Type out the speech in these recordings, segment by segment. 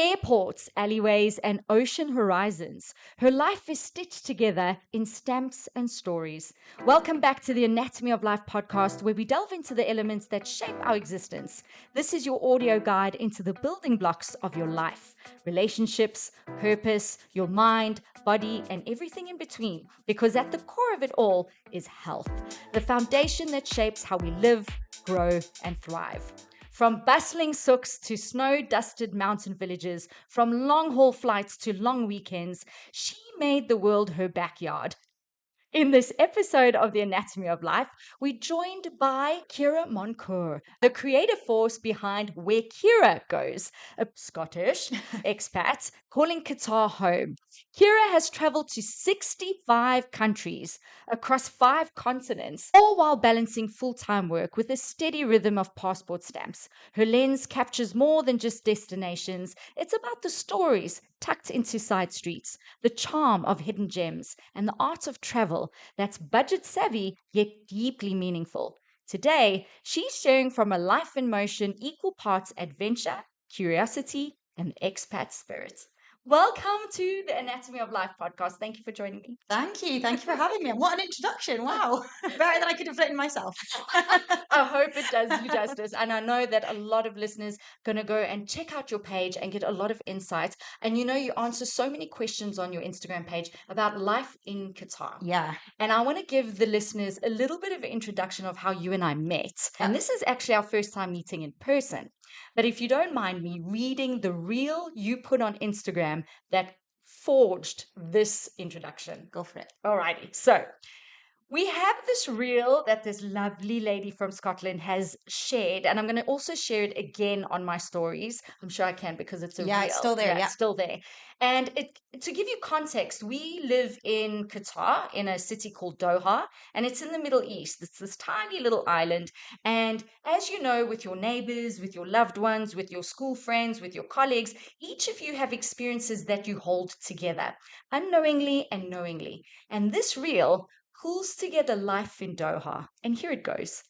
Airports, alleyways, and ocean horizons. Her life is stitched together in stamps and stories. Welcome back to the Anatomy of Life podcast, where we delve into the elements that shape our existence. This is your audio guide into the building blocks of your life, relationships, purpose, your mind, body, and everything in between. Because at the core of it all is health, the foundation that shapes how we live, grow, and thrive. From bustling souks to snow-dusted mountain villages, from long-haul flights to long weekends, she made the world her backyard. In this episode of The Anatomy of Life, we're joined by Ciara Moncur, the creative force behind Where Ciara Goes, a Scottish expat calling Qatar home. Ciara has traveled to 65 countries across 5 continents, all while balancing full-time work with a steady rhythm of passport stamps. Her lens captures more than just destinations. It's about the stories tucked into side streets, the charm of hidden gems, and the art of travel that's budget savvy yet deeply meaningful. Today, she's sharing from a life in motion, equal parts adventure, curiosity, and expat spirit. Welcome to the Anatomy of Life podcast. Thank you for joining me. Thank you. Thank you for having me. And what an introduction. Wow. Better than I could have written myself. I hope it does you justice. And I know that a lot of listeners going to go and check out your page and get a lot of insights. And you answer so many questions on your Instagram page about life in Qatar. Yeah. And I want to give the listeners a little bit of an introduction of how you and I met. And this is actually our first time meeting in person. But if you don't mind me reading the reel you put on Instagram that forged this introduction. Go for it. Alrighty. So we have this reel that this lovely lady from Scotland has shared, and I'm going to also share it again on my stories. I'm sure I can because it's a reel. It's still there. Yeah, it's still there. And to give you context, we live in Qatar, in a city called Doha, and it's in the Middle East. It's this tiny little island. And as you know, with your neighbors, with your loved ones, with your school friends, with your colleagues, each of you have experiences that you hold together, unknowingly and knowingly. And this reel pulls together life in Doha. And here it goes.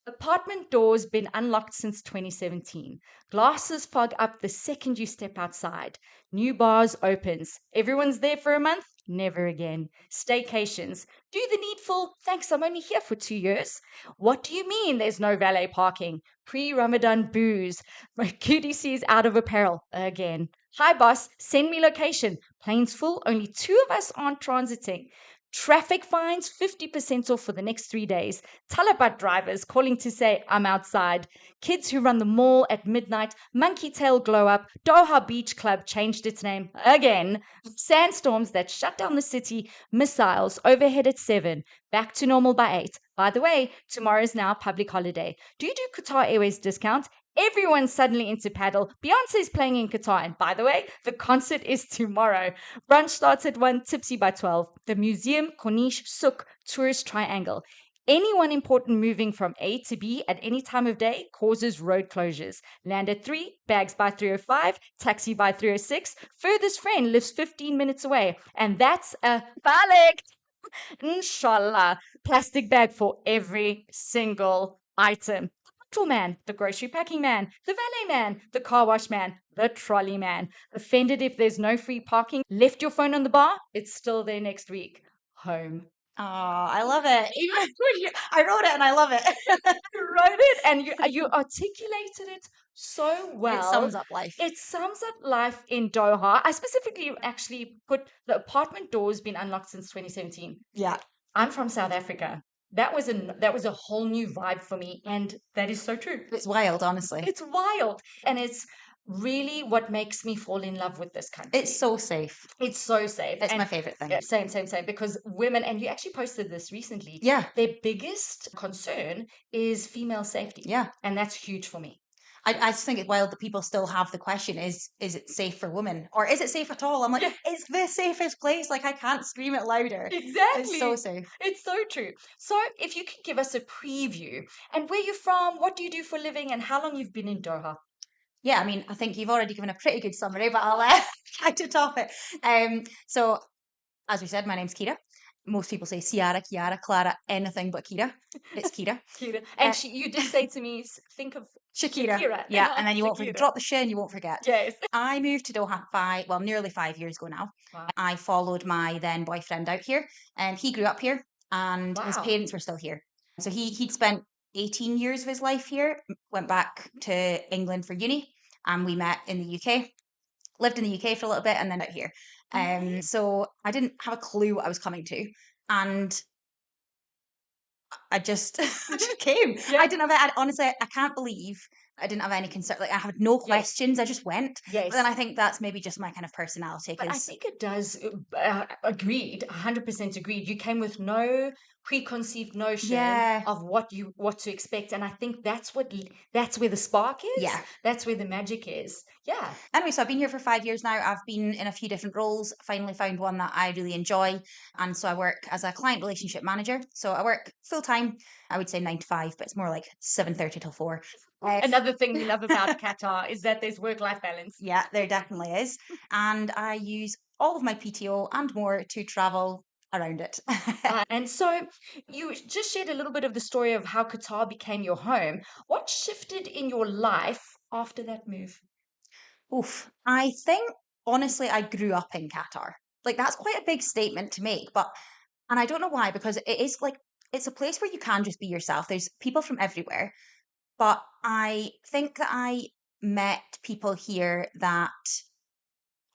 Apartment doors been unlocked since 2017. Glasses fog up the second you step outside. New bars opens. Everyone's there for a month? Never again. Staycations. Do the needful. Thanks, I'm only here for 2 years. What do you mean there's no valet parking? Pre-Ramadan booze. My QDC's out of apparel. Again. Hi, boss. Send me location. Plane's full. Only 2 of us aren't transiting. Traffic fines, 50% off for the next 3 days. Talabat drivers calling to say, I'm outside. Kids who run the mall at midnight. Monkey tail glow up. Doha Beach Club changed its name again. Sandstorms that shut down the city. Missiles overhead at 7. Back to normal by 8. By the way, tomorrow is now a public holiday. Do you do Qatar Airways discount? Everyone's suddenly into paddle. Beyonce's playing in Qatar. And by the way, the concert is tomorrow. Brunch starts at 1, tipsy by 12. The museum, Corniche, Souk, tourist triangle. Anyone important moving from A to B at any time of day causes road closures. Land at 3, bags by 3:05, taxi by 3:06. Furthest friend lives 15 minutes away. And that's a Balik. Inshallah. Plastic bag for every single item. Man, the grocery packing man, the valet man, the car wash man, the trolley man. Offended if there's no free parking. Left your phone on the bar? It's still there next week. Home. Oh, I love it. I wrote it and I love it. You wrote it and you articulated it so well. It sums up life. It sums up life in Doha. I specifically actually put the apartment doors been unlocked since 2017. Yeah. I'm from South Africa. That was a whole new vibe for me, and that is so true. It's wild, honestly. It's wild, and it's really what makes me fall in love with this country. It's so safe. It's so safe. It's my favorite thing. Same. Because women, and you actually posted this recently. Yeah. Their biggest concern is female safety. Yeah. And that's huge for me. I just think it's wild that people still have the question, is it safe for women? Or is it safe at all? I'm like, it's the safest place. Like, I can't scream it louder. Exactly. It's so safe. It's so true. So if you could give us a preview, and where you're from, what do you do for a living, and how long you've been in Doha? Yeah, I mean, I think you've already given a pretty good summary, but I'll try to top it. So, as we said, my name's Ciara. most people say Ciara, Chiara, Clara, anything but Kira. It's Kira. Kira. Uh, And you did say to me, think of Shakira. Shakira. Yeah, and then you won't forget, Shakira. drop the sh and you won't forget. Yes. I moved to Doha nearly 5 years ago now. Wow. I followed my then boyfriend out here, and he grew up here, and his Wow. parents were still here. So he'd spent 18 years of his life here, went back to England for uni, and we met in the UK. Lived in the UK for a little bit, and then out here. Amazing. So I didn't have a clue what I was coming to, and I just I just came. Yeah. I didn't have honestly, I can't believe I didn't have any concern. Like I had no Yes. questions. I just went. Yes. But then I think that's maybe just my kind of personality. But I Because think it does, agreed, 100% agreed. You came with no preconceived notion yeah, of what to expect, and I think that's where the spark is. yeah. That's where the magic is. Yeah. Anyway, so I've been here for 5 years now. I've been in a few different roles. Finally found one that I really enjoy, and so I work as a client relationship manager. So I work full time. I would say 9 to 5, but it's more like 7:30 till 4. Another thing we love about Qatar is that there's work-life balance. Yeah, there definitely is. And I use all of my PTO and more to travel around it. And so you just shared a little bit of the story of how Qatar became your home. What shifted in your life after that move? Oof. I think honestly, I grew up in Qatar. Like that's quite a big statement to make, but and I don't know why, because it is like it's a place where you can just be yourself. There's people from everywhere, but I think that I met people here that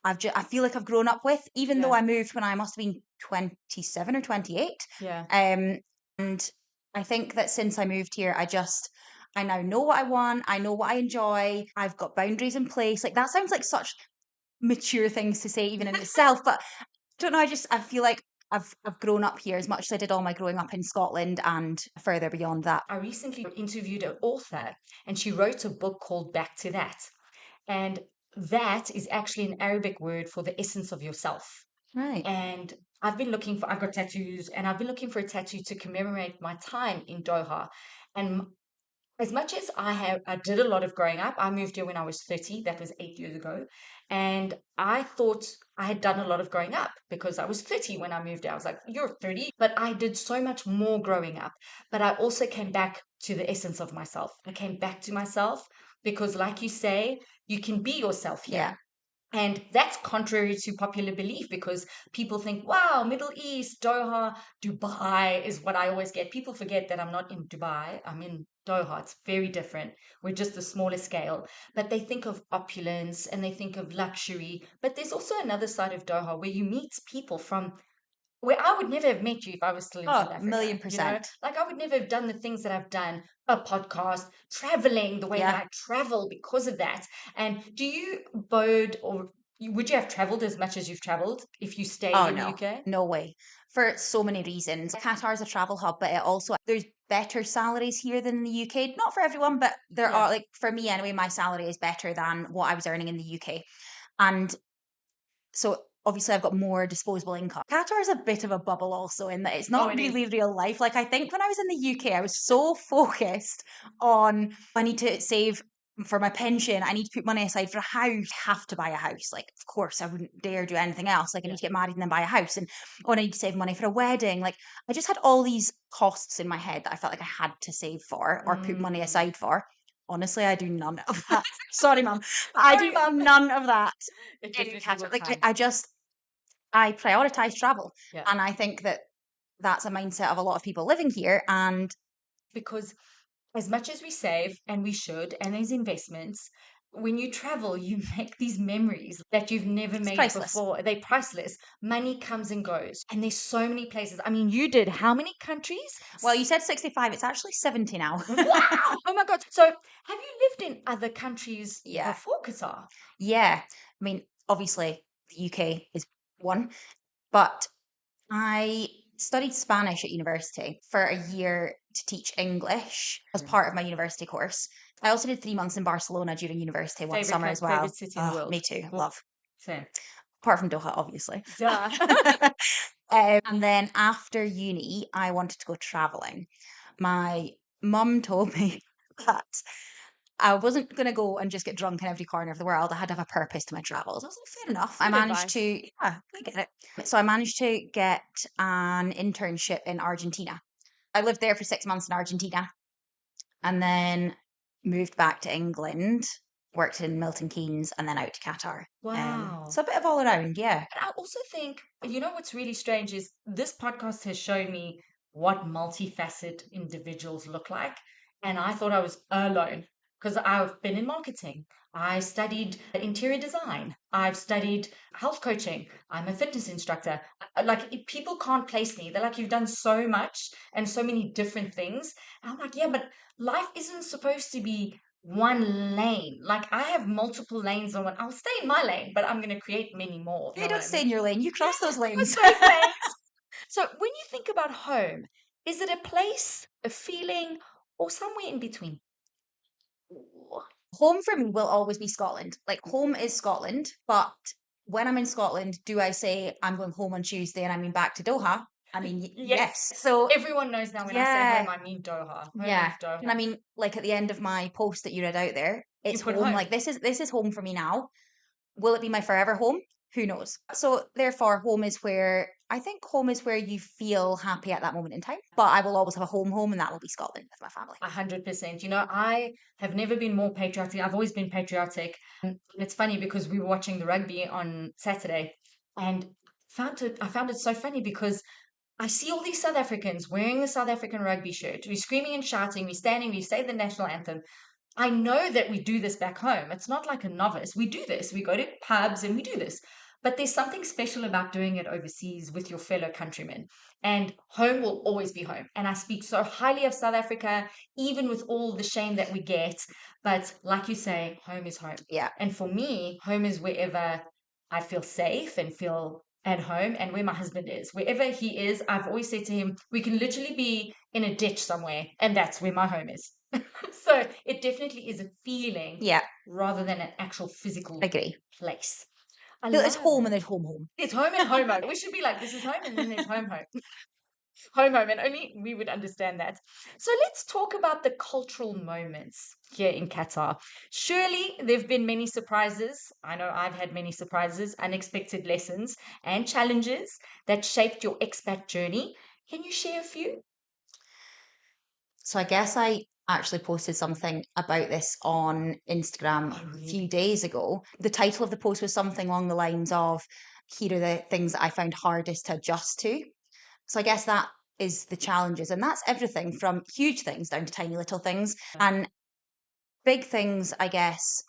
I feel like I've grown up with, even though Yeah. I moved when I must have been 27 or 28. Yeah. And I think that since I moved here, I now know what I want. I know what I enjoy. I've got boundaries in place. Like that sounds like such mature things to say even in itself, but I don't know. I feel like I've grown up here as much as I did all my growing up in Scotland and further beyond that. I recently interviewed an author and she wrote a book called Back to That. And that is actually an Arabic word for the essence of yourself. Right. And I've got tattoos, and I've been looking for a tattoo to commemorate my time in Doha. And as much as I did a lot of growing up. I moved here when I was 30. That was 8 years ago. And I thought I had done a lot of growing up because I was 30 when I moved here. I was like, you're 30. But I did so much more growing up. But I also came back to the essence of myself. I came back to myself because, like you say, you can be yourself Yeah. here. And that's contrary to popular belief because people think, wow, Middle East, Doha, Dubai is what I always get. People forget that I'm not in Dubai, I'm in Doha. It's very different. We're just a smaller scale. But they think of opulence and they think of luxury. But there's also another side of Doha where you meet people from where I would never have met you if I was still in South Oh, Africa. million You know, percent. like I would never have done the things that I've done, a podcast, traveling the way that Yeah. I travel because of that. And do you bode or would you have traveled as much as you've traveled if you stayed Oh in the no, UK? no way. For so many reasons. Qatar is a travel hub, but it also there's better salaries here than in the UK. Not for everyone, but there Yeah. are like for me anyway, my salary is better than what I was earning in the UK. And so obviously I've got more disposable income. Qatar is a bit of a bubble also in that it's Oh, not it is. really real life. Like I think when I was in the UK, I was so focused on I need to save for my pension. I need to put money aside for a house. Have to buy a house. Like of course I wouldn't dare do anything else. Like I Yeah. need to get married and then buy a house. And oh, I need to save money for a wedding. Like I just had all these costs in my head that I felt like I had to save for or put money Mm. aside for. Honestly, I do none of that. Sorry, mum. I Sorry, do mum. none of that It in definitely Qatar. will Like come. I prioritize travel. Yeah. And I think that that's a mindset of a lot of people living here. And Because as much as we save and we should, and there's investments, when you travel, you make these memories that you've never it's made priceless. before. They're priceless. Money comes and goes, and there's so many places. I mean, you did how many countries? Well, you said 65, it's actually 70 now. Wow! Oh my God. So, have you lived in other countries Yeah. before Qatar? Yeah. I mean, obviously, the UK is one, but I studied Spanish at university for a year to teach English as Yeah. part of my university course. I also did 3 months in Barcelona during university one summer as well. Favorite city in the Oh, world? me too. Well, Love. same. Apart from Doha, obviously. Duh. And then after uni, I wanted to go traveling. My mum told me that I wasn't going to go and just get drunk in every corner of the world. I had to have a purpose to my travels. I was like, fair enough. I Good managed advice. to, yeah, I get it. So I managed to get an internship in Argentina. I lived there for 6 months in Argentina and then moved back to England, worked in Milton Keynes, and then out to Qatar. Wow. So a bit of all around, yeah. And I also think, you know, what's really strange is this podcast has shown me what multifaceted individuals look like. And I thought I was alone because I've been in marketing. I studied interior design. I've studied health coaching. I'm a fitness instructor. Like, people can't place me. They're like, you've done so much and so many different things. And I'm like, yeah, but life isn't supposed to be one lane. Like, I have multiple lanes on one. I'll stay in my lane, but I'm going to create many more. You You know what don't I stay mean? in your lane, you Yeah, cross those cross lanes. those lanes. So when you think about home, is it a place, a feeling, or somewhere in between? Home for me will always be Scotland. Like, home is Scotland, but when I'm in Scotland, do I say I'm going home on Tuesday and I mean back to Doha? I mean, Yes. yes. So, Everyone knows now when I say yeah, home, I mean Doha. Home yeah. is And I Doha. mean, like at the end of my post that you read out there, You it's put home. home. Like, this is home for me now. Will it be my forever home? Who knows? So therefore, home is where I think home is where you feel happy at that moment in time. But I will always have a home, and that will be Scotland with my family. 100%. You know, I have never been more patriotic. I've always been patriotic. And it's funny because we were watching the rugby on Saturday and I found it so funny because I see all these South Africans wearing the South African rugby shirt. We're screaming and shouting, we're standing, we say the national anthem. I know that we do this back home. It's not like a novice. We do this. We go to pubs and we do this. But there's something special about doing it overseas with your fellow countrymen. And home will always be home. And I speak so highly of South Africa, even with all the shame that we get. But like you say, home is home. Yeah. And for me, home is wherever I feel safe and feel at home and where my husband is. Wherever he is, I've always said to him, we can literally be in a ditch somewhere, and that's where my home is. So it definitely is a feeling Yeah. rather than an actual physical Agree. place. I There's love home it. and there's home. There's home and home home. We should be like, this is home, and then there's home home. Home home, and only we would understand that. So let's talk about the cultural moments here in Qatar. Surely there have been many surprises. I know I've had many surprises, unexpected lessons, and challenges that shaped your expat journey. Can you share a few? So I guess I actually posted something about this on Instagram Oh, a really? few days ago. The title of the post was something along the lines of, here are the things that I found hardest to adjust to. So I guess that is the challenges. And that's everything from huge things down to tiny little things. And big things, I guess,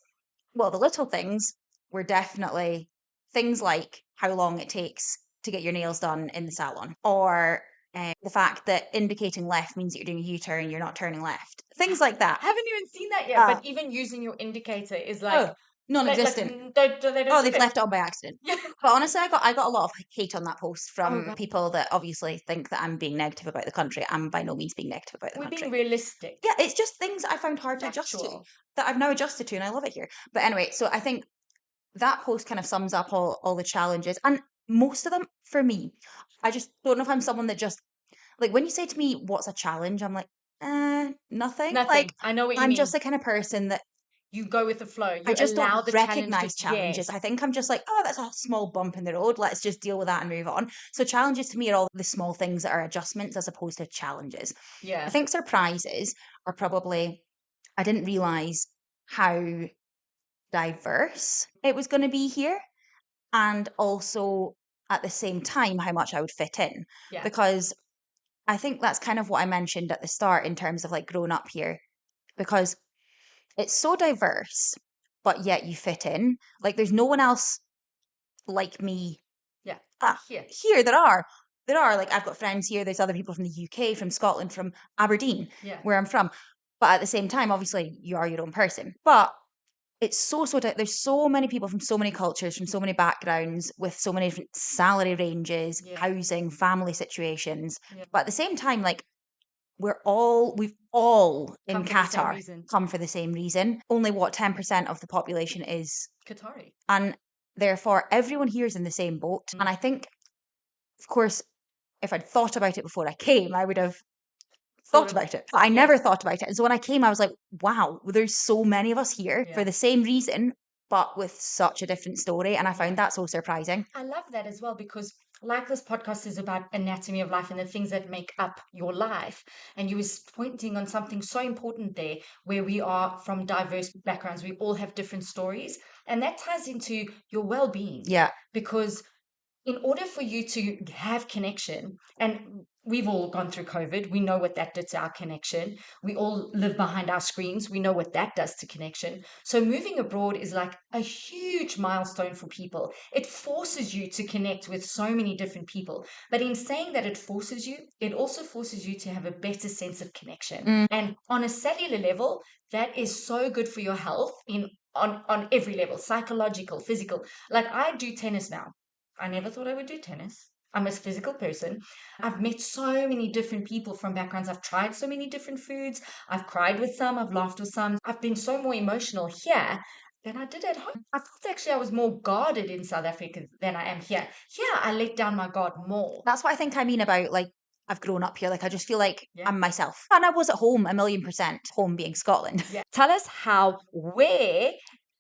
well, the little things were definitely things like how long it takes to get your nails done in the salon, or the fact that indicating left means that you're doing a U-turn, you're not turning left. Things like that. Haven't even seen that yet, Uh, but even using your indicator is like, oh, non-existent. they don't Oh, do they've that. left it on by accident. Yeah. But honestly, I got a lot of hate on that post Oh, from God. people that obviously think that I'm being negative about the country. I'm by no means being negative about the We're being country. realistic, Yeah, it's just things I found hard to adjust to factual. that I've now adjusted to, and I love it here. But anyway, so I think that post kind of sums up all the challenges, and most of them for me. I just don't know if I'm someone that just like when you say to me, "What's a challenge?" I'm like, nothing. Like Nothing. I know what you I'm just mean. the kind of person that You go with the flow. I You just allow don't the challenge to, recognize challenges. yes. I think I'm just like, oh, that's a small bump in the road. Let's just deal with that and move on. So challenges to me are all the small things that are adjustments as opposed to challenges. I Yeah. think surprises are probably I didn't realize how diverse it was going to be here, and also at the same time how much I would fit in, Yeah. because I think that's kind of what I mentioned at the start in terms of like growing up here, because it's so diverse, but yet you fit in. Like there's no one else like me. Yeah. Ah, Here. here there are like I've got friends here. There's other people from the UK, from Scotland, from Aberdeen, Yeah. where I'm from. But at the same time, obviously, you are your own person. But it's there's so many people from so many cultures, from so many backgrounds, with so many different salary ranges, Yeah. housing, family situations. Yeah. But at the same time, like we've all in Come for the same Qatar reason. come for the same reason. Only what 10% of the population is, Qatari. and therefore everyone here is in the same boat. And I think, of course, if I'd thought about it before I came, I would have thought about it. But I never thought about it. And so when I came, I was like, wow, there's so many of us here for the same reason, but with such a different story. And I found that so surprising. I love that as well because, like, this podcast is about anatomy of life and the things that make up your life. And you was pointing on something so important there, where we are from diverse backgrounds. We all have different stories, and that ties into your well-being. Yeah. Because in order for you to have connection, and we've all gone through COVID, we know what that did to our connection. We all live behind our screens, we know what that does to connection. So moving abroad is like a huge milestone for people. It forces you to connect with so many different people. But in saying that it forces you, it also forces you to have a better sense of connection. And on a cellular level, that is so good for your health on every level, psychological, physical. Like, I do tennis now. I never thought I would do tennis. I'm a physical person. I've met so many different people from backgrounds. I've tried so many different foods. I've cried with some. I've laughed with some. I've been so more emotional here than I did at home. I felt actually I was more guarded in South Africa than I am here. Here, I let down my guard more. That's what I think I mean about, like, I've grown up here. Like, I just feel like Yeah. I'm myself. And I was at home 1,000,000%, home being Scotland. Yeah. Tell us where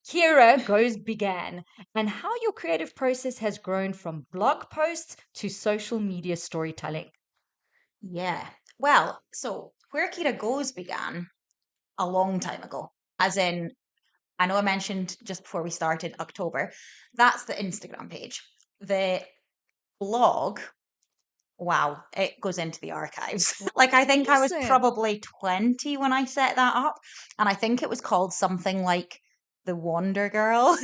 Ciara Goes began and how your creative process has grown from blog posts to social media storytelling. Yeah. Well, so where Kira Goes began a long time ago, as in, I know I mentioned just before we started October, that's the Instagram page. The blog, wow, it goes into the archives. Like, I think I was Awesome. probably 20 when I set that up. And I think it was called something like The Wonder Girl.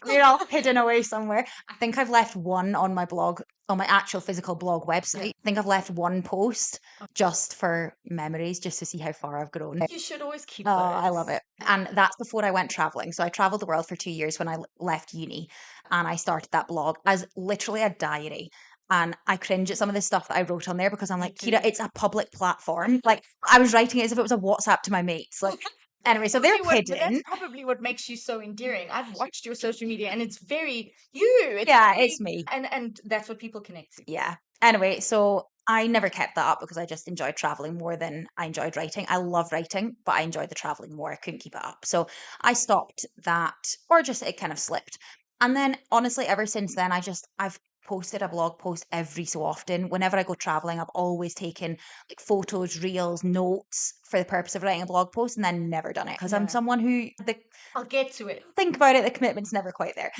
They're all hidden away somewhere. I think I've left one on my blog, on my actual physical blog website. I think I've left one post just for memories, just to see how far I've grown. You should always keep Oh, those. I love it. And that's before I went traveling. So I traveled the world for 2 years when I left uni, and I started that blog as literally a diary. And I cringe at some of the stuff that I wrote on there because I'm like, Kira, it's a public platform. Like, I was writing it as if it was a WhatsApp to my mates. Like, anyway, so they're But that's hidden. probably what makes you so endearing. I've watched your social media and it's very you. Yeah, very- it's me. And that's what people connect to. Yeah. Anyway, so I never kept that up because I just enjoyed traveling more than I enjoyed writing. I love writing, but I enjoyed the traveling more. I couldn't keep it up. So I stopped that, or just it kind of slipped. And then honestly, ever since then, I've posted a blog post every so often. Whenever I go traveling, I've always taken like photos, reels, notes for the purpose of writing a blog post and then never done it because I'm Yeah. someone who I'll get to it. think about it, the commitment's never quite there.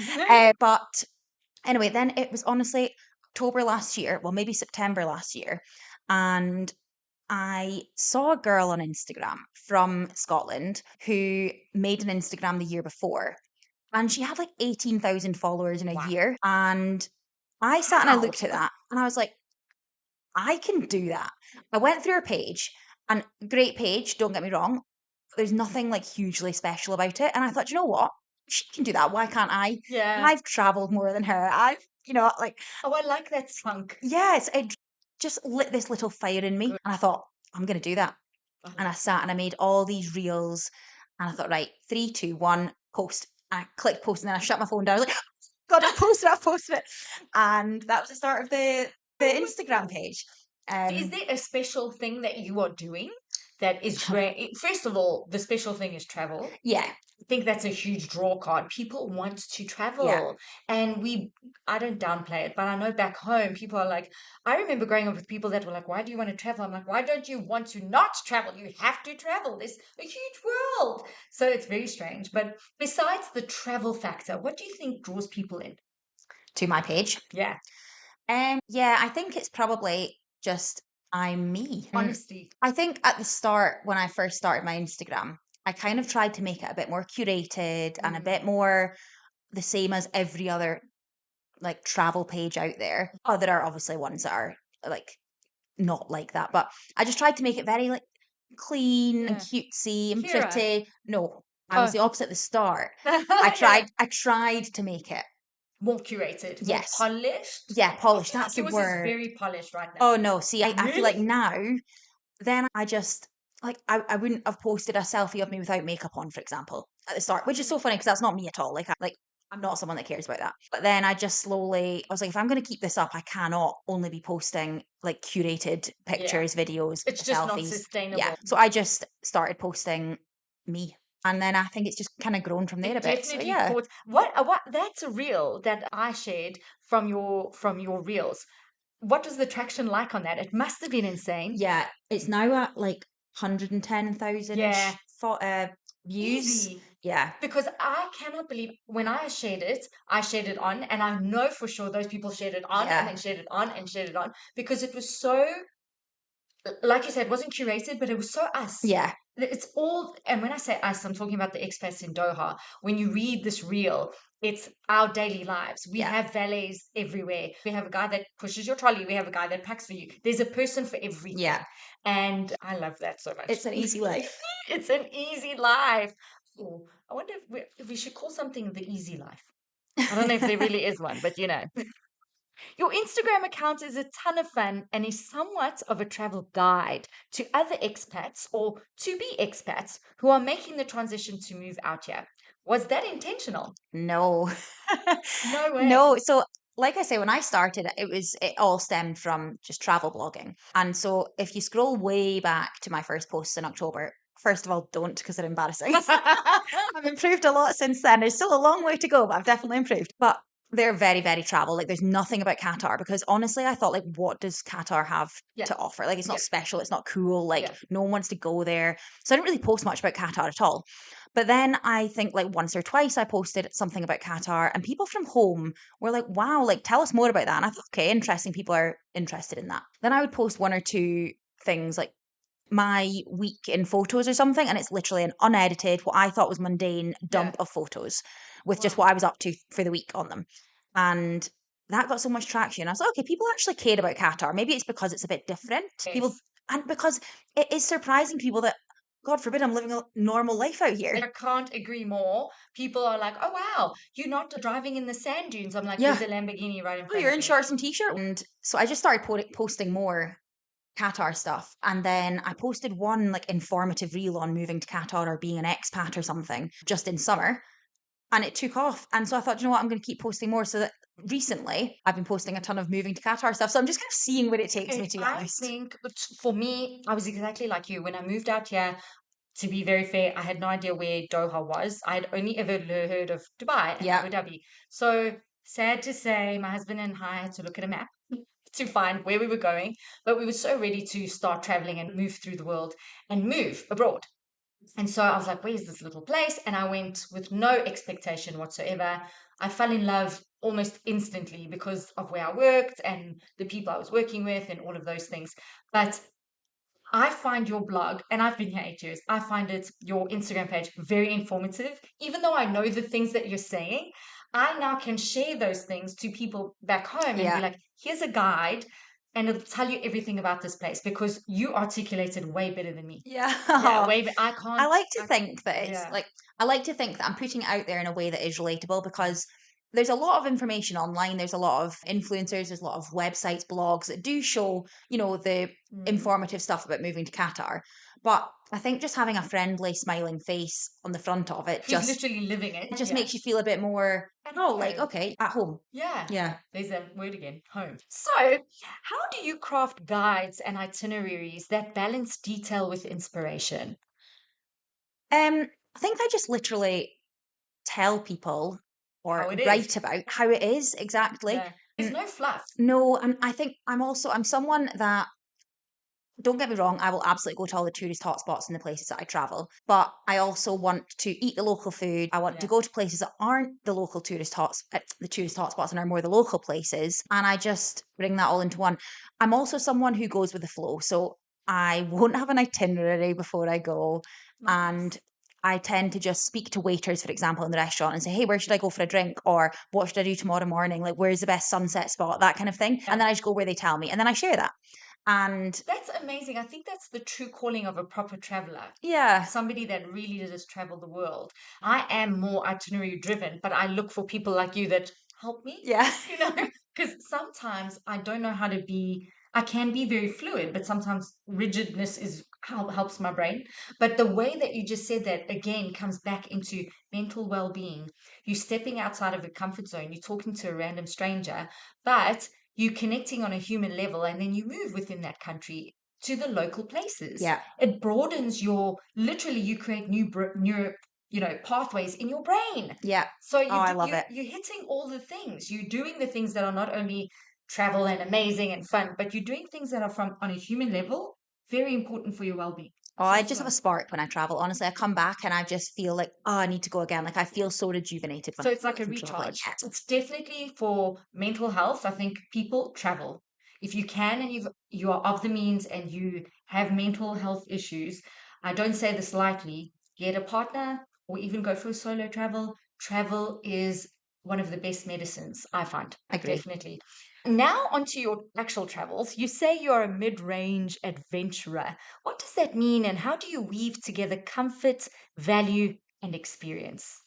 But anyway, then it was honestly October last year, well, maybe September last year, and I saw a girl on Instagram from Scotland who made an Instagram the year before, and she had like 18,000 followers in a Wow. year. And I sat and I Wow. looked at that, and I was like, I can do that. I went through her page, and great page, don't get me wrong. There's nothing like hugely special about it. And I thought, you know what? She can do that. Why can't I? Yeah. I've traveled more than her. Like, Oh, I like that spunk. yes, it just lit this little fire in me. Good. And I thought, I'm going to do that. And I sat and I made all these reels. And I thought, right, 3, 2, 1, post. And I clicked post and then I shut my phone down. I was like, God, I posted it. And that was the start of the Instagram page. Is there a special thing that you are doing that is great? First of all, the special thing is travel. Yeah. I think that's a huge draw card. People want to travel. And I don't downplay it, but I know back home people are like, I remember growing up with people that were like, why do you want to travel? I'm like, why don't you want to not travel? You have to travel. There's a huge world. So it's very strange. But besides the travel factor, what do you think draws people in? To my page. Yeah. Yeah, I think it's probably just I'm me. Honesty. I think at the start, when I first started my Instagram, I kind of tried to make it a bit more curated and a bit more the same as every other like travel page out there. Oh, there are obviously ones that are like not like that, but I just tried to make it very like clean and cutesy and Ciara. pretty. No, I was the opposite at the start. I tried to make it More curated, more yes. polished. Yeah, polished. I feel That's the like yours is word. very polished right now. Oh no, see, I feel like Really? now, then I just like I wouldn't have posted a selfie of me without makeup on, for example, at the start, which is so funny because that's not me at all. Like I'm not someone that cares about that. But then I just slowly, I was like, if I'm going to keep this up, I cannot only be posting like curated Yeah. pictures, videos, It's just not selfies. Yeah. sustainable. So I just started posting me. And then I think it's just kind of grown from there a It bit. So definitely yeah. caught what that's a reel that I shared from your reels. What was the traction like on that? It must have been insane. Yeah. It's now at like 110,000 Yeah, ish views. easy. Yeah. Because I cannot believe when I shared it on, and I know for sure those people shared it on and Yeah. then shared it on and shared it on because it was so, like you said, it wasn't curated, but it was so us. Yeah. It's all, and when I say us, I'm talking about the expats in Doha. When you read this reel, it's our daily lives. We Yeah. have valets everywhere. We have a guy that pushes your trolley. We have a guy that packs for you. There's a person for everything. Yeah. And I love that so much. It's an easy life. It's an easy life. Oh, I wonder if we should call something the easy life. I don't know if there really is one, but you know. Your Instagram account is a ton of fun and is somewhat of a travel guide to other expats or to be expats who are making the transition to move out here. Was that intentional? No. No way. No, so like I say, when I started, it all stemmed from just travel blogging. And so if you scroll way back to my first posts in October, first of all, don't because they're embarrassing. I've improved a lot since then. There's still a long way to go, but I've definitely improved. But they're very, very travel. Like there's nothing about Qatar because honestly, I thought like, what does Qatar have Yeah, to offer? Like it's not yeah, special, it's not cool. Like yeah. no one wants to go there. So I didn't really post much about Qatar at all. But then I think like once or twice I posted something about Qatar and people from home were like, wow, like tell us more about that. And I thought, okay, interesting. People are interested in that. Then I would post one or two things like my week in photos or something. And it's literally an unedited, what I thought was mundane Yeah. dump of photos with just Wow. what I was up to for the week on them. And that got so much traction. I was like, okay, people actually care about Qatar. Maybe it's because it's a bit different. People, Yes. and because it is surprising to people that, God forbid, I'm living a normal life out here. I can't agree more. People are like, oh, wow, you're not driving in the sand dunes. I'm like, Yeah. there's a Lamborghini right in Oh, front you're of in me. shorts and t-shirt. And so I just started posting more Qatar stuff. And then I posted one like informative reel on moving to Qatar or being an expat or something just in summer. And it took off. And so I thought, you know what, I'm going to keep posting more. So that recently I've been posting a ton of moving to Qatar stuff. So I'm just kind of seeing where it takes me, to be I honest. think for me, I was exactly like you. When I moved out here, to be very fair, I had no idea where Doha was. I had only ever heard of Dubai and Yeah. Abu Dhabi. So sad to say, my husband and I had to look at a map to find where we were going, but we were so ready to start traveling and move through the world and move abroad. And so I was like, where's this little place? And I went with no expectation whatsoever. I fell in love almost instantly because of where I worked and the people I was working with and all of those things. But I find your blog, and I've been here 8 years, I find your Instagram page, very informative. Even though I know the things that you're saying, I now can share those things to people back home and be Yeah. like, here's a guide, and it'll tell you everything about this place because you articulated way better than me. Yeah. Yeah, I I can't, like to think that it's yeah. like, I like to think that I'm putting it out there in a way that is relatable because there's a lot of information online. There's a lot of influencers, there's a lot of websites, blogs that do show, the Mm. informative stuff about moving to Qatar. But I think just having a friendly, smiling face on the front of it Who's just literally living it. it just Yeah. makes you feel a bit more, At oh, like, home. okay, at home. Yeah. Yeah. There's that word again, home. So, how do you craft guides and itineraries that balance detail with inspiration? I think I just literally tell people How or it is. write about how it is exactly. Yeah. There's no fluff. No, and I think I'm someone that, don't get me wrong, I will absolutely go to all the tourist hotspots in the places that I travel, but I also want to eat the local food. I want to Yeah. go to places that aren't the local the tourist hotspots and are more the local places, and I just bring that all into one. I'm also someone who goes with the flow, so I won't have an itinerary before I go, and Nice. I tend to just speak to waiters, for example, in the restaurant and say, hey, where should I go for a drink? Or what should I do tomorrow morning? Like, where's the best sunset spot? That kind of thing. And Yeah. then I just go where they tell me. And then I share that. And That's amazing. I think that's the true calling of a proper traveler. yeah, Somebody that really does travel the world. I am more itinerary driven, but I look for people like you that help me, yeah, you know, because sometimes I don't know how to be. I can be very fluid, but sometimes rigidness is helps my brain. But the way that you just said that again comes back into mental well-being. You're stepping outside of a comfort zone. You're talking to a random stranger, but you're connecting on a human level, and then you move within that country to the local places. Yeah. It broadens your literally. You create neuro, pathways in your brain. Yeah. So Oh, I love it. you're hitting all the things. You're doing the things that are not only travel and amazing and fun, but you're doing things that are from on a human level, very important for your well-being. Oh, So I it's just have a fun. spark when I travel. Honestly, I come back and I just feel like, oh, I need to go again. Like I feel so rejuvenated when So I it's come like back a from traveling. recharge. Yeah, It's definitely for mental health. I think people travel. If you can and you are of the means and you have mental health issues, I don't say this lightly, get a partner or even go for a solo travel. Travel is one of the best medicines, I find. agree. Definitely. Now onto your actual travels. You say you're a mid-range adventurer. What does that mean and how do you weave together comfort, value, and experience?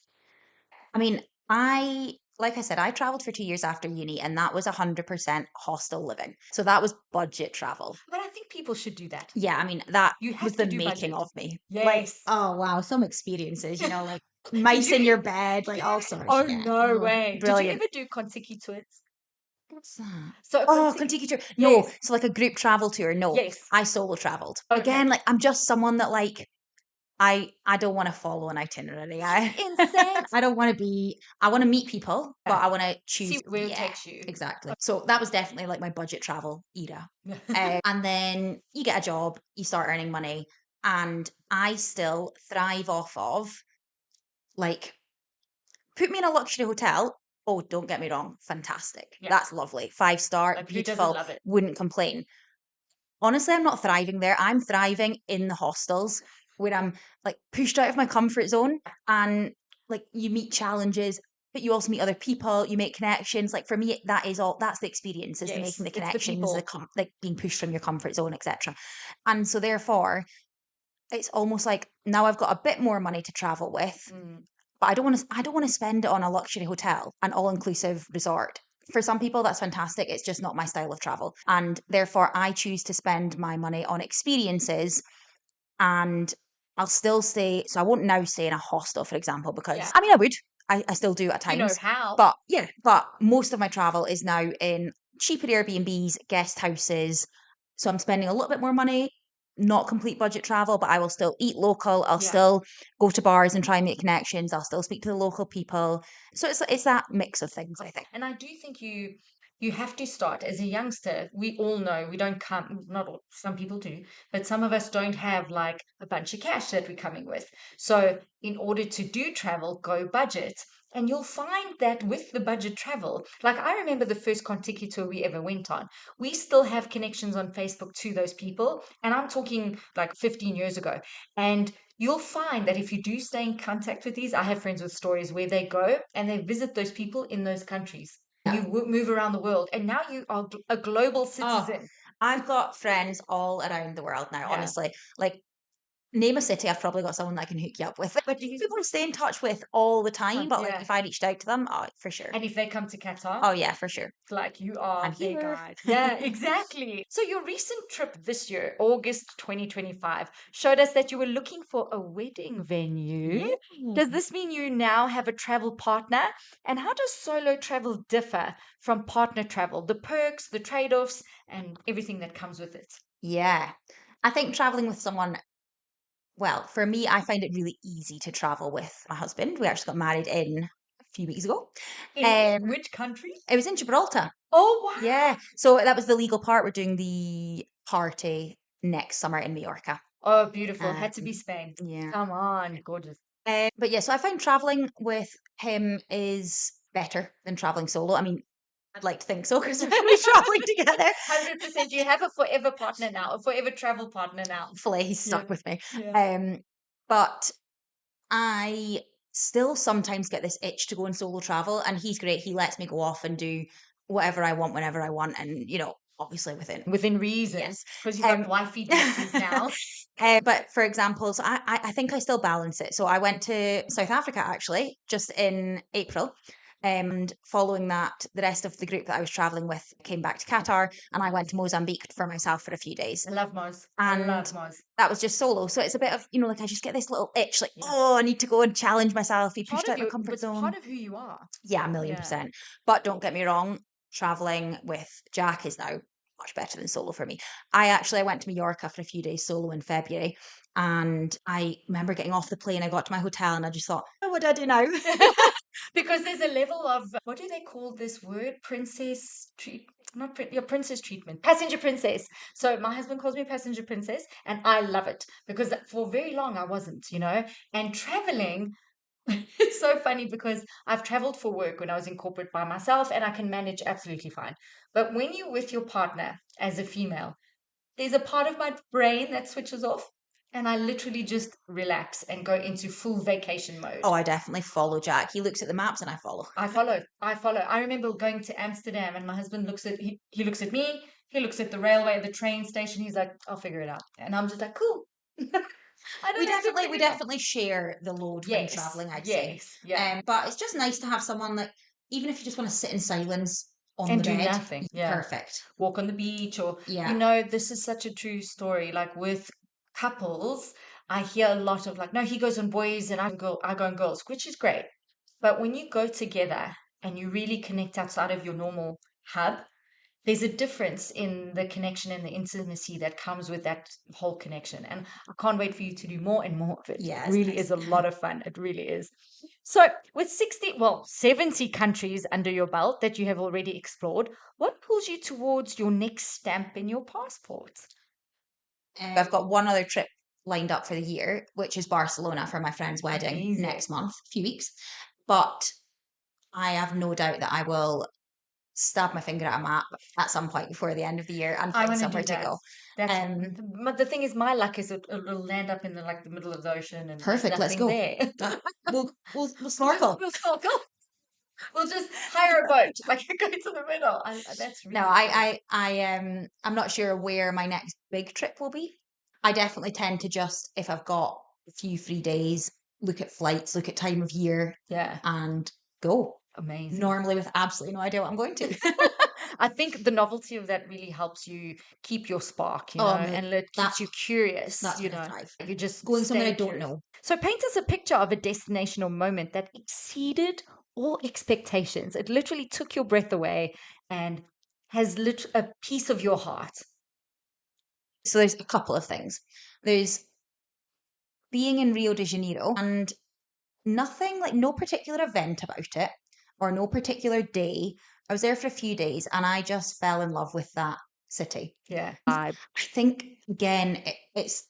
I mean, like I said, I traveled for 2 years after uni, and that was 100% hostel living. So that was budget travel. But I think people should do that. Yeah, I mean, that You was have the to do making budget. of me. Like, Yes. oh wow, some experiences, like Did mice you? in your bed, like all sorts. Oh, Yeah. no Oh, way. Did you brilliant. ever do Kontiki tours? What's that? So a Oh, Kontiki, Contiki tour. No, yes, so like a group travel tour. No, yes. I solo traveled. Okay. Again, like I'm just someone that like I don't want to follow an itinerary. I Insane. I don't want to be. I want to meet people, but Yeah. I want to See choose. where it Yeah, takes you. exactly. So that was definitely like my budget travel era. And then you get a job, you start earning money, and I still thrive off of like put me in a luxury hotel. Oh, don't get me wrong, fantastic. Yeah. That's lovely. 5 star, Like who doesn't beautiful, love it? wouldn't complain. Honestly, I'm not thriving there. I'm thriving in the hostels where I'm like pushed out of my comfort zone and like you meet challenges, but you also meet other people, you make connections. Like for me, that is all that's the experience, is the making Yes, the it's the connections, people. like being pushed from your comfort zone, etc. And so therefore, it's almost like now I've got a bit more money to travel with, Mm. but I don't want to spend it on a luxury hotel, an all-inclusive resort. For some people that's fantastic. It's just not my style of travel. And therefore I choose to spend my money on experiences, and I'll still stay, so I won't now stay in a hostel, for example, because Yeah. I mean I would. I still do at You know times. how. But yeah, but most of my travel is now in cheaper Airbnbs, guest houses. So I'm spending a little bit more money, not complete budget travel, but I will still eat local. I'll Yeah. still go to bars and try and make connections. I'll still speak to the local people. So it's that mix of things, I think. And I do think you have to start as a youngster. We all know we don't come, not all, some people do, but some of us don't have like a bunch of cash that we're coming with. So in order to do travel, go budget. And you'll find that with the budget travel, like I remember the first Contiki tour we ever went on, we still have connections on Facebook to those people. And I'm talking like 15 years ago. And you'll find that if you do stay in contact with these, I have friends with stories where they go and they visit those people in those countries. You Yeah. move around the world, and now you are a global Oh, citizen. I've got friends all around the world now, Yeah. honestly. Like name a city, I've probably got someone that I can hook you up with. But you, People to stay in touch with all the time, but like yeah. if I reached out to them, oh, for sure. And if they come to Qatar, Oh yeah, for sure. it's like you I'm are their here. guide. Yeah, exactly. So your recent trip this year, August 2025, showed us that you were looking for a wedding venue. Yeah. Does this mean you now have a travel partner? And how does solo travel differ from partner travel? The perks, the trade-offs, and everything that comes with it. Yeah. I think traveling with someone, well, for me, I find it really easy to travel with my husband. We actually got married in a few weeks ago. In Um, which country? it was in Gibraltar. Oh, wow. Yeah. So that was the legal part. We're doing the party next summer in Mallorca. Oh, beautiful. Um, Had to be Spain. yeah. Come on, gorgeous. But yeah, so I find traveling with him is better than traveling solo. I mean, I'd like to think so because we're going to be traveling together. 100%. You have a forever partner now, a forever travel partner now. Hopefully, he's Yeah, stuck with me. yeah. Um, but I still sometimes get this itch to go on solo travel, and he's great. He lets me go off and do whatever I want whenever I want, and obviously within. Within reason, Yes. because you've got Um, wifey duties now. but for example, so I think I still balance it. So I went to South Africa actually just in April. And following that, the rest of the group that I was traveling with came back to Qatar, and I went to Mozambique for myself for a few days. I love Moz. I And love Moz. that was just solo. So it's a bit of, like I just get this little itch, like, Yeah. oh, I need to go and challenge myself, be pushed Part out of my you, comfort but zone. part of who you are. Yeah, a million Yeah. percent. But don't get me wrong, traveling with Jack is now much better than solo for me. I went to Mallorca for a few days solo in February, and I remember getting off the plane. I got to my hotel, and I just thought, oh, what do I do now? Because there's a level of, what do they call this word? Princess treat, not your princess treatment, passenger princess. So my husband calls me passenger princess, and I love it because for very long I wasn't, and traveling. It's so funny because I've traveled for work when I was in corporate by myself and I can manage absolutely fine. But when you're with your partner as a female, there's a part of my brain that switches off and I literally just relax and go into full vacation mode. Oh, I definitely follow Jack. He looks at the maps and I follow. I follow. I follow. I remember going to Amsterdam and my husband he looks at me, he looks at the railway, the train station, he's like, I'll figure it out. And I'm just like, cool. I We don't have to definitely we figure it out. definitely share the load when Yes. traveling, I'd say. Yes. Yeah. But it's just nice to have someone that, even if you just want to sit in silence on And the do bed, nothing. Yeah. perfect. Walk on the beach or, Yeah. this is such a true story. Like with couples, I hear a lot of like, no, he goes on boys and I go on girls, which is great. But when you go together and you really connect outside of your normal hub, there's a difference in the connection and the intimacy that comes with that whole connection. And I can't wait for you to do more and more of it. It Yeah, it's really nice. is a lot of fun. It really is. So, with 70 countries under your belt that you have already explored, what pulls you towards your next stamp in your passport? I've got one other trip lined up for the year, which is Barcelona for my friend's wedding Amazing. next month, a few weeks. But I have no doubt that I will stab my finger at a map at some point before the end of the year and I find want to somewhere do to that. go. That's Um, but the thing is, my luck is it'll land up in the middle of the ocean and there's Perfect. Let's nothing go. there. We'll snorkel. We'll snorkel. We'll just hire a boat, like go to the middle. That's No, really cool. I'm not sure where my next big trip will be. I definitely tend to just, if I've got a few free days, look at flights, look at time of year, Yeah, and go. amazing. Normally with absolutely no idea what I'm going to. I think the novelty of that really helps you keep your spark, Oh, and it that keeps you curious, that's where I thrive. You just Going somewhere I stay don't curious. know. So paint us a picture of a destination or moment that exceeded all expectations. It literally took your breath away and has lit a piece of your heart. So there's a couple of things. There's being in Rio de Janeiro and nothing, like no particular event about it or no particular day. I was there for a few days and I just fell in love with that city. Yeah. I think again, it's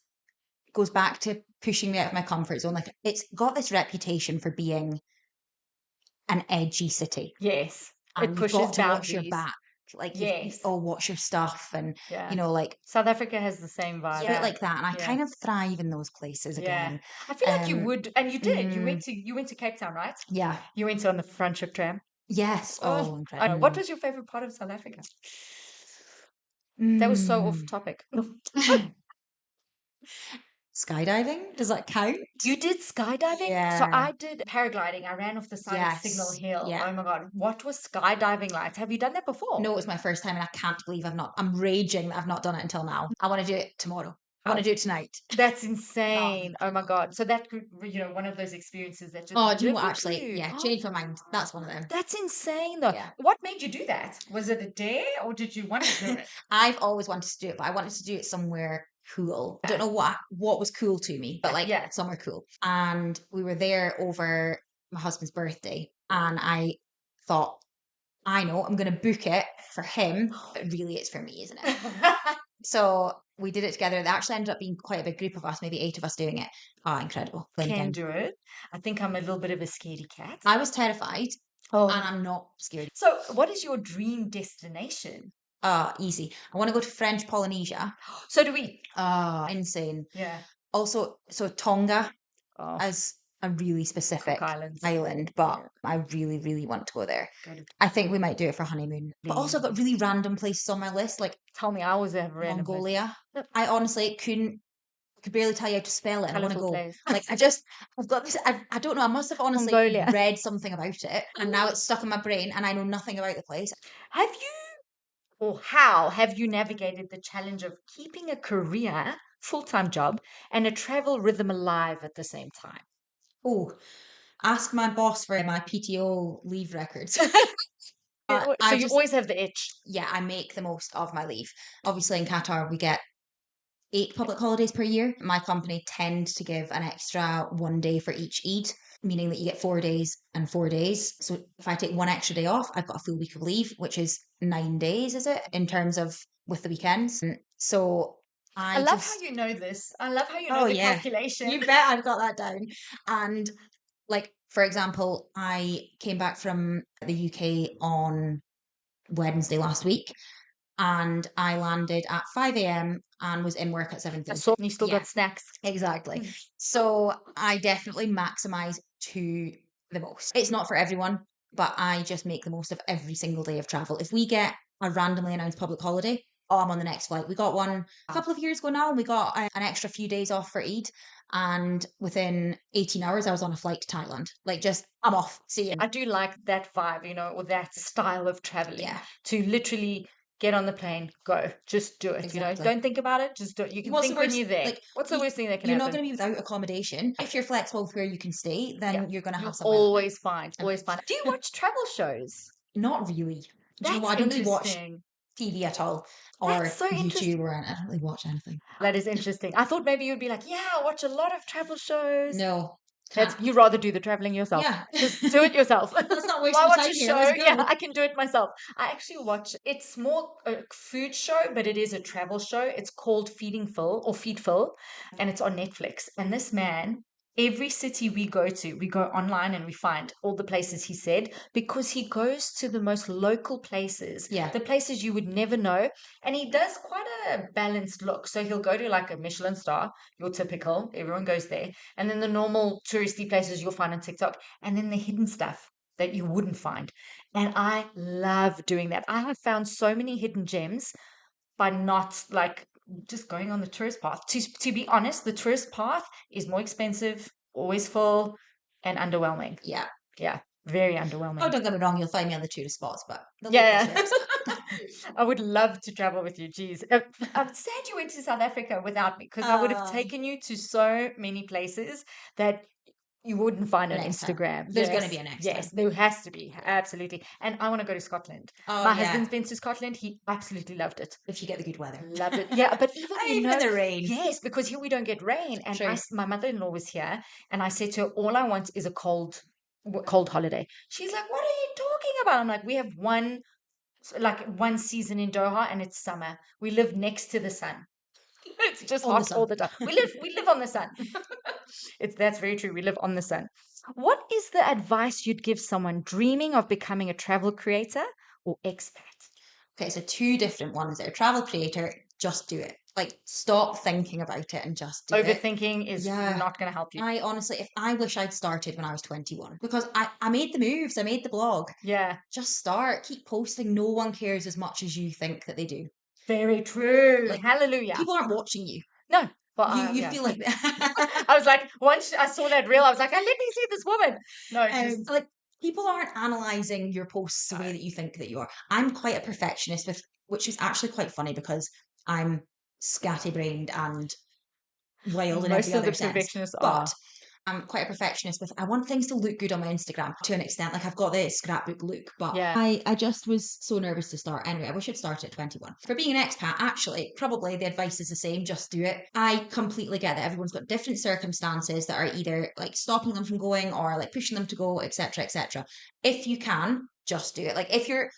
goes back to pushing me out of my comfort zone. Like it's got this reputation for being an edgy city, Yes. It and you've pushes got to watch your boundaries. back. Like Yes. oh, watch your stuff, and Yeah. like South Africa has the same a vibe. bit like that. And I Yeah. kind of thrive in those places Yeah. again. I feel like you Um, would, and you did. mm, You went to Cape Town, right? yeah, You went on the friendship tram. yes. Oh, Oh, I know. What incredible. was your favorite part of South Africa? That was so off Mm. topic. Skydiving, does that count? You did skydiving? So Yeah. I did paragliding. I ran off the side of Signal Yes. Hill. Yeah. Oh my God. What was skydiving like? Have you done that before? No, it was my first time, and I can't believe I'm raging that I've not done it until now. I want to do it tomorrow. I want How? to do it tonight. That's Oh, insane. Oh my incredible. God. So that could, one of those experiences that just Oh, do you know live what? with Actually, you. yeah, changed my mind. That's one of them. That's insane though. Yeah. What made you do that? Was it a dare or did you want to do it? I've always wanted to do it, but I wanted to do it somewhere cool. I don't know what was cool to me, but like Yeah. somewhere cool. And we were there over my husband's birthday, and I thought, I know, I'm going to book it for him, but really it's for me, isn't it? So we did it together. There actually ended up being quite a big group of us, maybe 8 of us doing it. Oh, incredible. Playing Can again. do it. I think I'm a little bit of a scaredy cat. I was terrified, Oh. and I'm not scared. So, what is your dream destination? Easy. I want to go to French Polynesia. So do we. Insane. Yeah. Also, so Tonga Oh, as a really specific Cook Islands. island, but Yeah. I really, really want to go there. Go to I think we might do it for honeymoon. But also I've got really random places on my list, like tell me I was a random place. Mongolia. Yep. I honestly couldn't could barely tell you how to spell it, and I want to Colourful go. place. Like, I've got this. I don't know. I must have honestly Mongolia. read something about it, and now it's stuck in my brain, and I know nothing about the place. Have you, or how have you navigated the challenge of keeping a career, full-time job, and a travel rhythm alive at the same time? Oh, ask my boss for my PTO leave records. So I you just, always have the itch. yeah, I make the most of my leave. Obviously, in Qatar, we get 8 public holidays per year. My company tends to give an extra 1 day for each Eid, meaning that you get 4 days and 4 days. So if I take one extra day off, I've got a full week of leave, which is 9 days, is it, in terms of with the weekends? So I I love how just, you know this. I love how you know oh the yeah, calculation. you bet I've got that down. And like, for example, I came back from the UK on Wednesday last week, and I landed at 5 a.m. and was in work at I 7:30. saw you still Yeah, got snacks. exactly. So I definitely maximize to the most. It's not for everyone, but I just make the most of every single day of travel. If we get a randomly announced public holiday, oh, I'm on the next flight. We got one a couple of years ago now, and we got an extra few days off for Eid. And within 18 hours, I was on a flight to Thailand. Like, just, I'm off. See you. I do like that vibe, or that style of traveling, Yeah, to literally get on the plane, go, just do it, exactly. Don't think about it, just do it. You can What's the think when worst? you're there. Like, What's the worst thing that can you're not happen? going to be without accommodation. If you're flexible with where you can stay, Yeah, then you're going to have you'll somewhere. always find, always find. Do you watch travel shows? Not really. Do you know That's what? I don't really watch interesting. TV at all, That's or so YouTube, interesting. or I don't really watch anything. That is interesting. I thought maybe you'd be like, yeah, I watch a lot of travel shows. No, That's can't. you rather do the traveling yourself. Yeah, Just do it yourself. let's not waste Why any watch time a here. show? Let's Yeah, go. I can do it myself. I actually watch. It's more a food show, but it is a travel show. It's called Feeding Phil or Feed Phil, and it's on Netflix. And this man, every city we go to, we go online and we find all the places he said, because he goes to the most local places, Yeah, the places you would never know, and he does quite a balanced look. So he'll go to like a Michelin star, your typical, everyone goes there, and then the normal touristy places you'll find on TikTok, and then the hidden stuff that you wouldn't find. And I love doing that. I have found so many hidden gems by not like just going on the tourist path. To be honest, the tourist path is more expensive, always full, and underwhelming. yeah. Yeah, very Oh, underwhelming. don't get me wrong. You'll find me on the tourist spots, but the local Yeah, trips. yeah. I would love to travel with you. Geez. I'm sad you went to South Africa without me, because I would have Uh, taken you to so many places that you wouldn't find on next time. Instagram. There's going to Yes, be a next time. yes, there has to be. Absolutely. And I want to go to Scotland. Oh My yeah, husband's been to Scotland. He absolutely loved it. if you get the good weather. Loved it. Yeah, but even, Even in the rain. yes, because here we don't get rain. And True. my mother-in-law was here, and I said to her, all I want is a cold holiday. She's like, what are you talking about? I'm like, we have one season in Doha, and it's summer. We live next to the sun. It's just On the hot all sun. the time. We live on the sun. That's very true. We live on the sun. What is the advice you'd give someone dreaming of becoming a travel creator or expat? Okay, so 2 different ones there. Travel creator, just do it. Like, stop thinking about it and just do it. Overthinking is Yeah. not going to help you. I honestly, if I wish I'd started when I was 21, because I made the moves, I made the blog. Yeah, Just start, keep posting. No one cares as much as you think that they do. very true. Like, Hallelujah. people aren't watching you. No, but You yeah. feel like I was like, once I saw that reel, I was like, let me see this woman. No, just like, people aren't analyzing your posts the way that you think that you are. I'm quite a perfectionist with, which is actually quite funny because I'm scatty-brained and wild in every most of the other sense. perfectionists are. But I'm quite a perfectionist with, I want things to look good on my Instagram to an extent. Like, I've got the scrapbook look, but Yeah. I just was so nervous to start. Anyway, I wish I'd started at 21. For being an expat, actually, probably the advice is the same, just do it. I completely get that everyone's got different circumstances that are either like stopping them from going or like pushing them to go, etc., etc. If you can, just do it. Like, if you're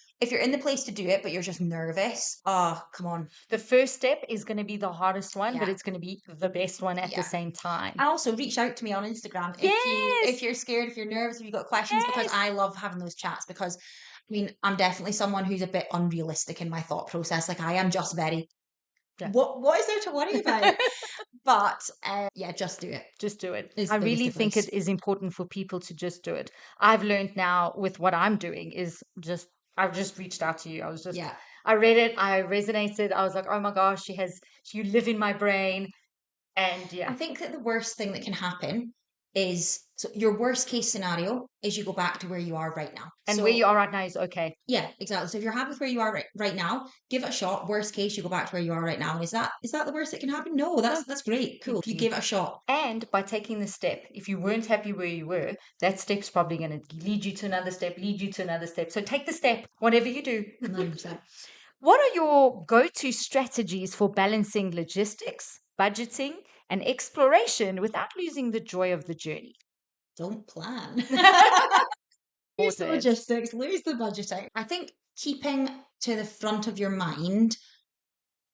in the place to do it, but you're just nervous, oh, come on. The first step is going to be the hardest one, but Yeah. it's going to be the best one at the Yeah. same time. And also reach out to me on Instagram Yes. if you're scared, if you're nervous, if you've got questions, because Yes. I love having those chats. Because I mean, I'm definitely someone who's a bit unrealistic in my thought process. Like, I am just very, Yeah. what is there to worry about? But yeah, just do it. Just do it. Is I the biggest really think advice. it is important for people to just do it. I've learned now with what I'm doing is I've just reached out to you. Yeah. I read it, I resonated. I was like, oh my gosh, you live in my brain. And I yeah, think that the worst thing that can happen is, so your worst case scenario is you go back to where you are right now. and where you So are right now is okay. yeah, exactly. So if you're happy with where you are right now, give it a shot. Worst case, you go back to where you are right now. And is that the worst that can happen? No, No, that's great. Cool. You give it a shot. and by taking the step, if you weren't happy where you were, that step's probably going to lead you to another step, lead you to another step. So take the step, whatever you do. 100%. What are your go to strategies for balancing logistics, budgeting, and exploration without losing the joy of the journey? Don't plan. Lose the Sorted. logistics, lose the budgeting. I think keeping to the front of your mind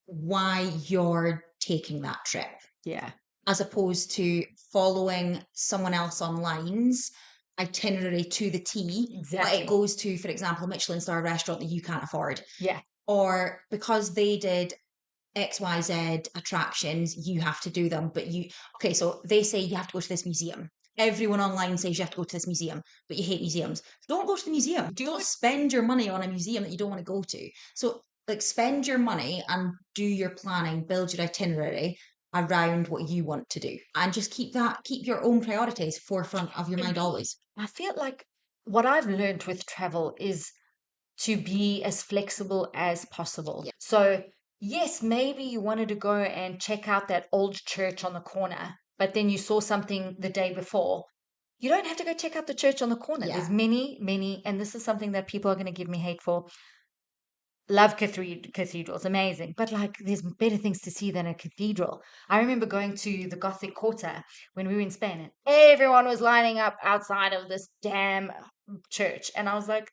why you're taking that trip, Yeah, as opposed to following someone else online's itinerary to the T, but it exactly. goes to, for example, a Michelin star restaurant that you can't afford. Yeah, Or because they did XYZ attractions, you have to do them. But okay, so they say you have to go to this museum. Everyone online says you have to go to this museum, but you hate museums. Don't go to the museum. do Don't it. spend your money on a museum that you don't want to go to. So, like, spend your money and do your planning, build your itinerary around what you want to do, and just keep your own priorities forefront of your mind always. I feel like what I've learned with travel is to be as flexible as possible. Yeah, So, yes, maybe you wanted to go and check out that old church on the corner, but then you saw something the day before. You don't have to go check out the church on the corner. There's yeah, many, and this is something that people are going to give me hate for. Love cathedrals, amazing. But like, there's better things to see than a cathedral. I remember going to the Gothic Quarter when we were in Spain, and everyone was lining up outside of this damn church. And I was like,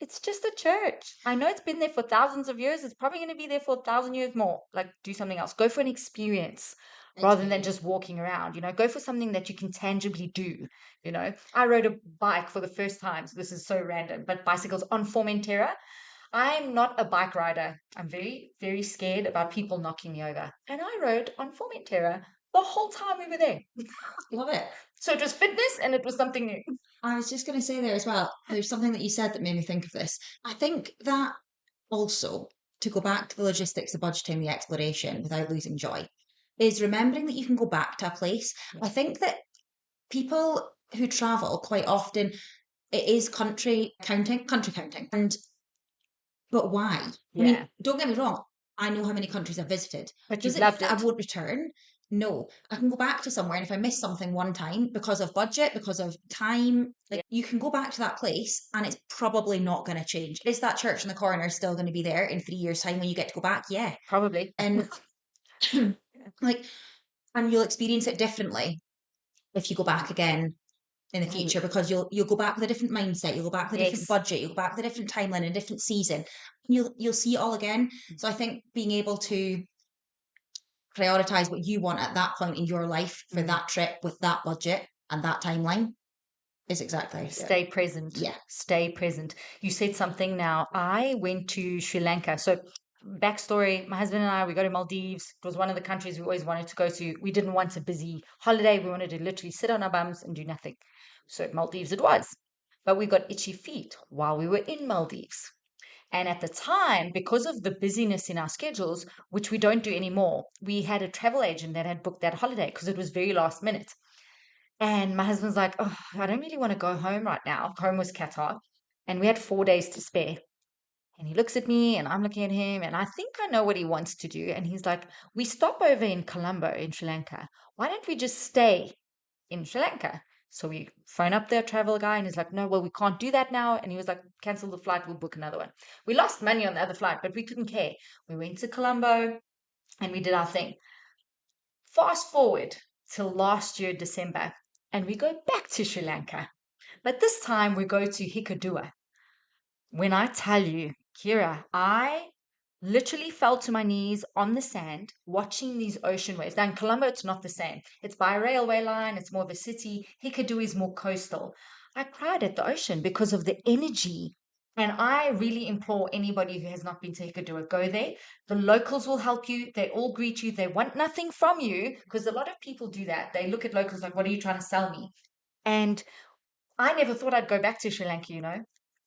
it's just a church. I know it's been there for thousands of years. It's probably going to be there for 1,000 years more. Like, do something else. Go for an experience rather than exactly. just walking around. Go for something that you can tangibly do. I rode a bike for the first time. So this is so random, but bicycles on Formentera. I'm not a bike rider. I'm very, very scared about people knocking me over. And I rode on Formentera the whole time we were there. Love it. So it was fitness and it was something new. I was just going to say there as well, there's something that you said that made me think of this. I think that also, to go back to the logistics, the budgeting, the exploration without losing joy, is remembering that you can go back to a place. I think that people who travel quite often, it is country counting. But why? I Yeah. mean, don't get me wrong. I know how many countries I've visited. But Does you've it mean loved that I it. won't return? No. I can go back to somewhere, and if I miss something one time because of budget, because of time, Yeah. like, you can go back to that place and it's probably not going to change. Is that church in the corner still going to be there in 3 years' time when you get to go back? Yeah. Probably. And like, and you'll experience it differently if you go back again in the Mm, future, because you'll go back with a different mindset, you'll go back with a different yes. budget, you'll go back with a different timeline, a different season. You'll see it all again. So I think being able to prioritize what you want at that point in your life for Mm. that trip with that budget and that timeline is exactly it. Stay present. Yeah. Stay present. You said something now. I went to Sri Lanka. So, backstory, my husband and I, we go to Maldives. It was one of the countries we always wanted to go to. We didn't want a busy holiday. We wanted to literally sit on our bums and do nothing. So, Maldives it was. But we got itchy feet while we were in Maldives. And at the time, because of the busyness in our schedules, which we don't do anymore, we had a travel agent that had booked that holiday because it was very last minute. And my husband's like, oh, I don't really want to go home right now. Home was Qatar. And we had 4 days to spare. And he looks at me and I'm looking at him and I think I know what he wants to do. And he's like, we stop over in Colombo in Sri Lanka. Why don't we just stay in Sri Lanka? So we phone up the travel guy and he's like, no, well, we can't do that now. And he was like, cancel the flight, we'll book another one. We lost money on the other flight, but we couldn't care. We went to Colombo and we did our thing. Fast forward till last year, December, and we go back to Sri Lanka. But this time we go to Hikkaduwa. When I tell you, Kira, I literally fell to my knees on the sand watching these ocean waves. Now in Colombo, it's not the same. It's by a railway line, it's more of a city. Hikkaduwa is more coastal. I cried at the ocean because of the energy. And I really implore anybody who has not been to Hikkaduwa, go there. The locals will help you. They all greet you. They want nothing from you because a lot of people do that. They look at locals like, what are you trying to sell me? And I never thought I'd go back to Sri Lanka.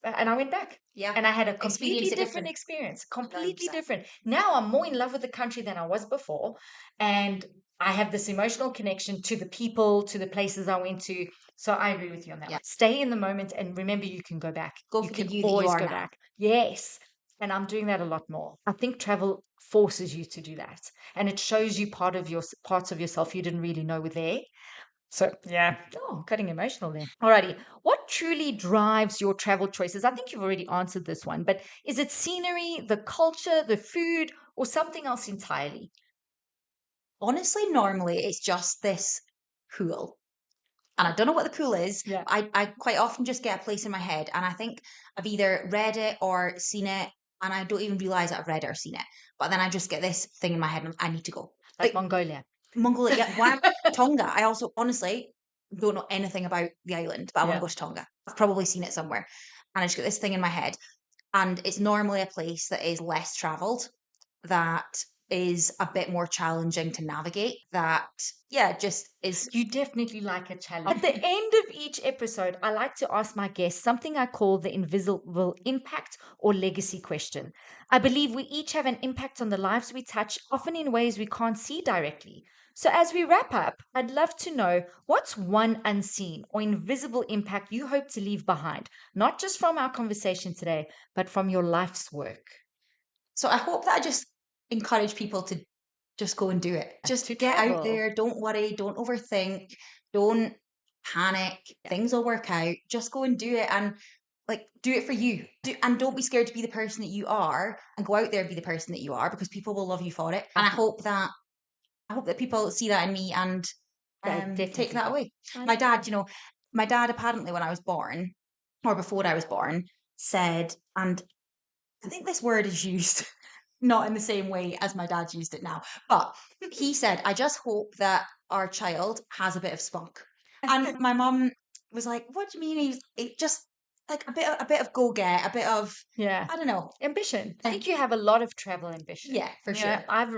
And I went back Yeah. and I had a Experience completely it different different. experience, completely 100%. different. Now I'm more in love with the country than I was before. And I have this emotional connection to the people, to the places I went to. So I agree with you on that Yeah. one. Stay in the moment and remember you can go back. Go You for the can you that you always are go now. back. Yes. And I'm doing that a lot more. I think travel forces you to do that. And it shows you parts of yourself you didn't really know were there. So yeah, getting emotional there. Alrighty. What truly drives your travel choices? I think you've already answered this one, but is it scenery, the culture, the food, or something else entirely? Honestly, normally it's just this pool. And I don't know what the pool is. Yeah. I quite often just get a place in my head, and I think I've either read it or seen it, and I don't even realize that I've read it or seen it. But then I just get this thing in my head, and I need to go. Like Mongolia. Mongolia, yeah, why Tonga? I also honestly don't know anything about the island, but I want Yeah. to go to Tonga. I've probably seen it somewhere, and I just get this thing in my head, and it's normally a place that is less traveled, that is a bit more challenging to navigate, that yeah, just is. You definitely like a challenge. At the end of each episode, I like to ask my guests something I call the invisible impact or legacy question. I believe we each have an impact on the lives we touch, often in ways we can't see directly. So, as we wrap up, I'd love to know what's one unseen or invisible impact you hope to leave behind, not just from our conversation today, but from your life's work. So I hope that I just encourage people to just go and do it. Just To get out travel. there. Don't worry. Don't overthink. Don't panic. Things will work out. Just go and do it, and like do it for you. And don't be scared to be the person that you are, and go out there and be the person that you are, because people will love you for it. And I hope that people see that in me and take that away. My dad, my dad apparently when I was born, or before I was born, said, and I think this word is used not in the same way as my dad used it now, but he said, I just hope that our child has a bit of spunk. And my mum was like, what do you mean? It just like a bit of go get, a bit of, Yeah. I don't know. Ambition. I think you have a lot of travel ambition. Yeah, for sure. I've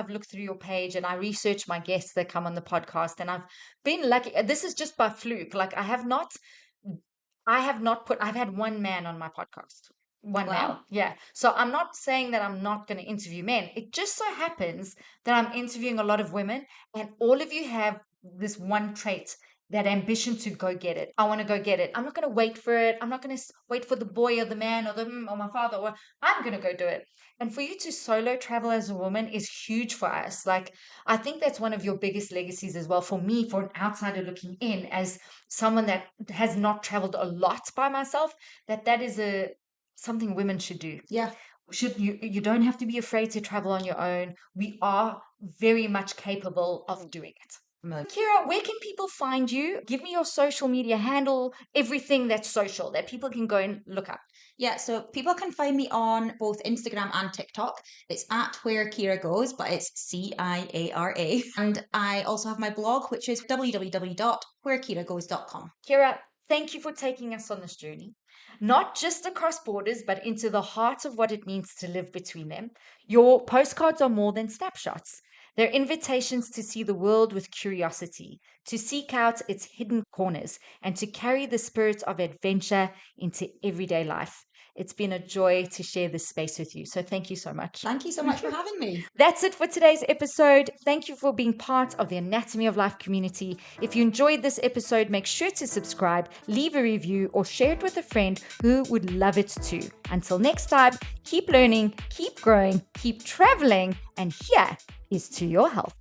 looked through your page and I research my guests that come on the podcast, and I've been lucky. This is just by fluke. Like I've had one man on my podcast. One male. Wow. Yeah. So I'm not saying that I'm not going to interview men. It just so happens that I'm interviewing a lot of women, and all of you have this one trait, that ambition to go get it. I want to go get it. I'm not going to wait for it. I'm not going to wait for the boy or the man or my father. Or I'm going to go do it. And for you to solo travel as a woman is huge for us. Like, I think that's one of your biggest legacies as well. For me, for an outsider looking in, as someone that has not traveled a lot by myself, that is something women should do. Yeah. You don't have to be afraid to travel on your own. We are very much capable of doing it. Ciara, where can people find you? Give me your social media handle, everything that's social that people can go and look up. Yeah, so people can find me on both Instagram and TikTok. It's at Where Ciara Goes, but it's Ciara. And I also have my blog, which is www.wherekiaragoes.com. Ciara, thank you for taking us on this journey, not just across borders, but into the heart of what it means to live between them. Your postcards are more than snapshots. They're invitations to see the world with curiosity, to seek out its hidden corners, and to carry the spirit of adventure into everyday life. It's been a joy to share this space with you. So thank you so much. Thank you so much for having me. That's it for today's episode. Thank you for being part of the Anatomy of Life community. If you enjoyed this episode, make sure to subscribe, leave a review, or share it with a friend who would love it too. Until next time, keep learning, keep growing, keep traveling, and here is to your health.